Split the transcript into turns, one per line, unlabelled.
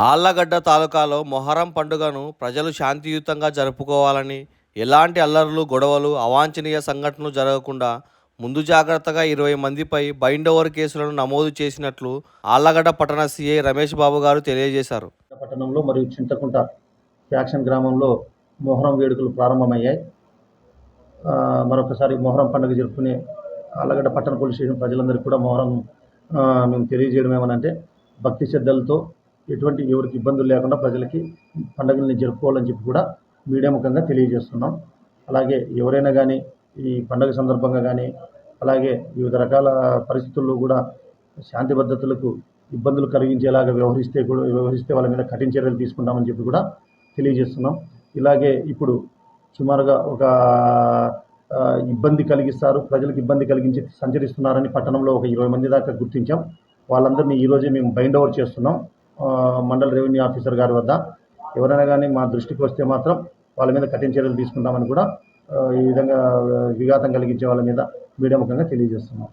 ఆళ్లగడ్డ తాలూకాలో మొహరం పండుగను ప్రజలు శాంతియుతంగా జరుపుకోవాలని, ఎలాంటి అల్లర్లు, గొడవలు, అవాంఛనీయ సంఘటనలు జరగకుండా ముందు జాగ్రత్తగా 20 మందిపై బైండ్ ఓవర్ కేసులను నమోదు చేసినట్లు ఆళ్లగడ్డ పట్టణ సీఐ రమేష్ బాబు గారు తెలియజేశారు.
పట్టణంలో మరియు చింతకుంట ఫ్యాక్షన్ గ్రామంలో మొహరం వేడుకలు ప్రారంభమయ్యాయి. మరొకసారి మొహరం పండుగ జరుపుకునే ఆళ్లగడ్డ పట్టణ పోలీస్ స్టేషన్ ప్రజలందరికీ కూడా మొహరం మేము తెలియజేయడం ఏమనంటే, భక్తి శ్రద్ధలతో ఎటువంటి ఎవరికి ఇబ్బందులు లేకుండా ప్రజలకి పండుగల్ని జరుపుకోవాలని చెప్పి కూడా మీడియా ముఖంగా తెలియజేస్తున్నాం. అలాగే ఎవరైనా కానీ ఈ పండుగ సందర్భంగా కానీ, అలాగే వివిధ రకాల పరిస్థితుల్లో కూడా శాంతి భద్రతలకు ఇబ్బందులు కలిగించేలాగా వ్యవహరిస్తే వాళ్ళ మీద కఠిన చర్యలు తీసుకుంటామని చెప్పి కూడా తెలియజేస్తున్నాం. ఇలాగే ఇప్పుడు సుమారుగా ఒక ఇబ్బంది కలిగిస్తారు, ప్రజలకు ఇబ్బంది కలిగించి సంచరిస్తున్నారని పట్టణంలో ఒక 20 మంది దాకా గుర్తించాం. వాళ్ళందరినీ ఈరోజే మేము బైండ్ ఓవర్ చేస్తున్నాం మండల రెవెన్యూ ఆఫీసర్ గారి వద్ద. ఎవరైనా కానీ మా దృష్టికి వస్తే మాత్రం వాళ్ళ మీద కఠిన చర్యలు తీసుకుంటామని కూడా ఈ విధంగా విఘాతం కలిగించే వాళ్ళ మీద మీడియా ముఖంగా తెలియజేస్తున్నాం.